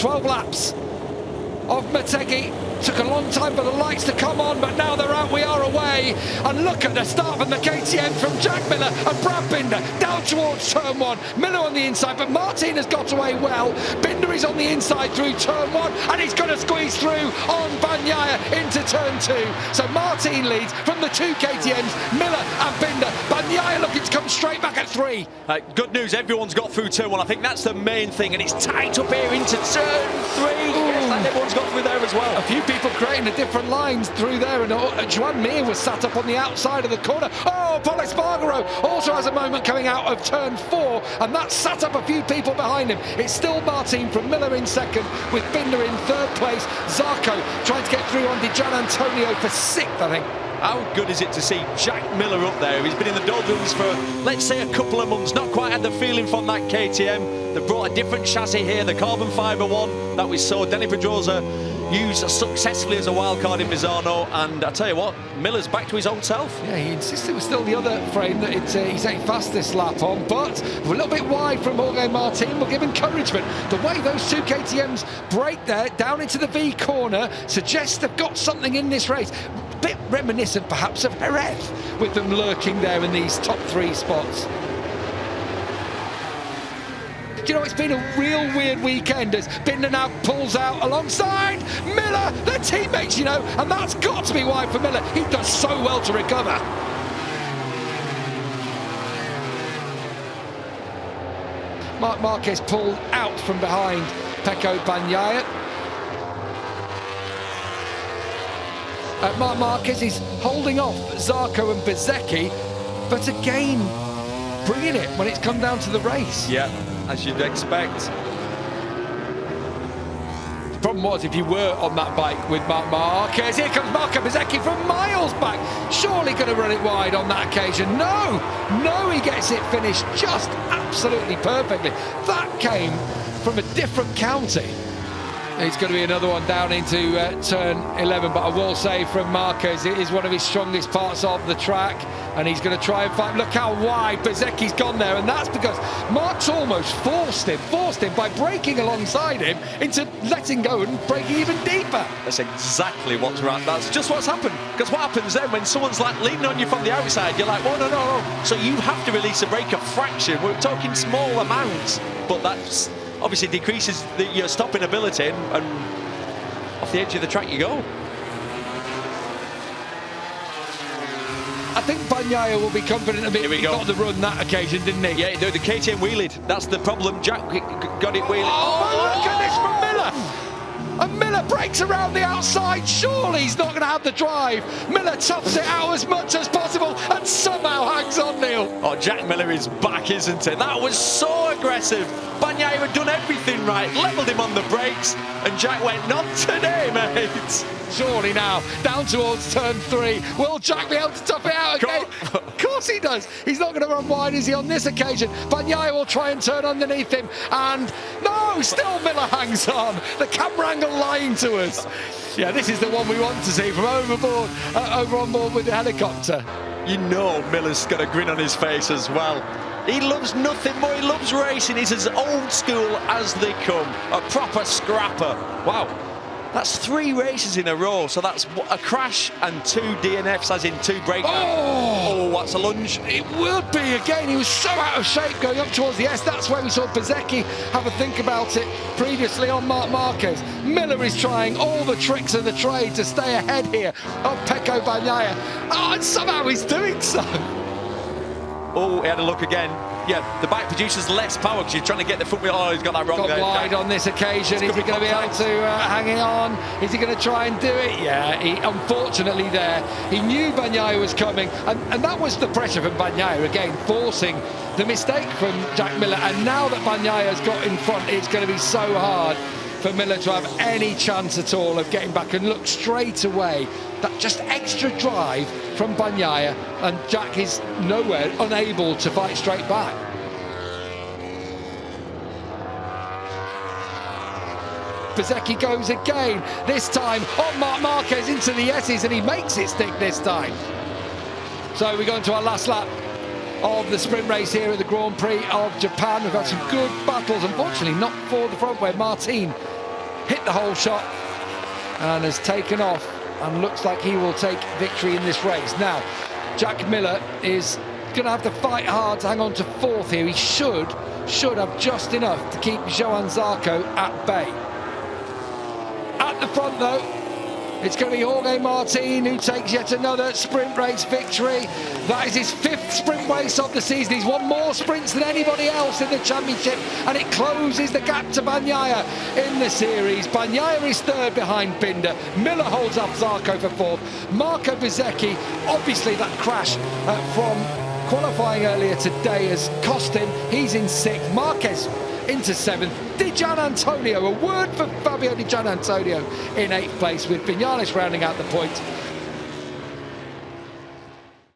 12 laps of Motegi. Took a long time for the lights to come on, but now they're out, we are away. And look at the start from the KTM from Jack Miller and Brad Binder down towards turn 1. Miller on the inside, but Martin has got away well. Binder is on the inside through turn 1, and he's going to squeeze through on Bagnaia into turn 2. So Martin leads from the 2 KTMs, Miller and Binder. Bagnaia looking to come straight back at 3. Good news, everyone's got through turn 1. I think that's the main thing, and it's tight up here into turn 3. Yes, and everyone's got through there as well. A few people creating the different lines through there, and Joan Mir was sat up on the outside of the corner. Oh, Paul Espargaro also has a moment coming out of turn 4, and that sat up a few people behind him. It's still Martin from Miller in second, with Binder in third place. Zarco trying to get through on Di Gianantonio for 6th, I think. How good is it to see Jack Miller up there? He's been in the doldrums for, let's say, a couple of months. Not quite had the feeling from that KTM. They brought a different chassis here, the carbon fibre one that we saw Danny Pedrosa use successfully as a wildcard in Misano. And I tell you what, Miller's back to his old self. Yeah, he insisted it was still the other frame that he's ain't fast this lap on, but we're a little bit wide from Jorge Martin. We'll give encouragement. The way those 2 KTMs break there down into the V corner suggests they've got something in this race. Bit reminiscent perhaps of Jerez, with them lurking there in these top 3 spots. Do you know, it's been a real weird weekend as Binder now pulls out alongside Miller, their teammates, you know, and that's got to be why for Miller. He does so well to recover. Marc Marquez pulled out from behind Pecco Bagnaia. Marc Marquez is holding off Zarco and Bezzecchi, but again, bringing it when it's come down to the race. Yeah, as you'd expect. The problem was, if you were on that bike with Marc Marquez, here comes Marco Bezzecchi from miles back. Surely going to run it wide on that occasion. No, he gets it finished just absolutely perfectly. That came from a different county. It's going to be another one down into turn 11, but I will say from Marquez, it is one of his strongest parts of the track, and he's going to try and fight. Look how wide Bezzecchi's gone there, and that's because Mark's almost forced him by breaking alongside him into letting go and breaking even deeper. That's exactly what's right. That's just what's happened. Because what happens then when someone's like leaning on you from the outside, you're like, oh, no. So you have to release a brake a fraction. We're talking small amounts, but that's obviously decreases your stopping ability, and off the edge of the track you go. I think Bagnaia will be confident a bit. He got the run that occasion, didn't he? Yeah, the KTM wheeled. That's the problem. Jack got it wheeling. Oh, look at this from Miller! And Miller breaks around the outside. Surely he's not going to have the drive. Miller toughs it out as much as possible and somehow hangs on, Neil. Oh, Jack Miller is back, isn't it? That was so aggressive. Bagnaia had done everything right, levelled him on the brakes, and Jack went, not today, mate. Surely now, down towards turn 3. Will Jack be able to tough it out again? Of course he does. He's not going to run wide, is he, on this occasion? Bagnaia will try and turn underneath him, and no, still Miller hangs on. The camera angle lying to us. Yeah, this is the one we want to see from over on board with the helicopter. You know Miller's got a grin on his face as well. He loves nothing more. He loves racing. He's as old school as they come. A proper scrapper. Wow. That's 3 races in a row. So that's a crash and 2 DNFs, as in 2 breakdowns. Oh, what's a lunge? It would be again. He was so out of shape going up towards the S. That's where we saw Bezzecchi have a think about it previously on Marc Marquez. Miller is trying all the tricks of the trade to stay ahead here of Pecco Bagnaia. Oh, and somehow he's doing so. Oh, he had a look again. Yeah, the bike produces less power because you're trying to get the front wheel. Oh, he's got that wrong. Got wide on this occasion. Is he going to be able to hang it on? Is he going to try and do it? Yeah, unfortunately there. He knew Bagnaia was coming, and that was the pressure from Bagnaia, again, forcing the mistake from Jack Miller. And now that Bagnaia has got in front, it's going to be so hard for Miller to have any chance at all of getting back. And look, straight away, that just extra drive from Bagnaia, and Jack is nowhere, unable to fight straight back. Bezzecchi goes again, this time on Marc Marquez into the S's, and he makes it stick this time. So we go into our last lap of the sprint race here at the Grand Prix of Japan. We've had some good battles, unfortunately not for the front, where Martin hit the hole shot and has taken off, and looks like he will take victory in this race. Now, Jack Miller is going to have to fight hard to hang on to fourth here. He should have just enough to keep Johann Zarco at bay. At the front, though, it's going to be Jorge Martin who takes yet another sprint race victory. That is his 5th sprint race of the season. He's won more sprints than anybody else in the championship, and it closes the gap to Bagnaia in the series. Bagnaia is 3rd behind Binder. Miller holds up Zarco for 4th. Marco Bezzecchi, obviously that crash from qualifying earlier today has cost him. He's in 6th. Marquez into 7th. Di Gianantonio, a word for Fabio Di Gianantonio, in 8th place, with Vinales rounding out the points.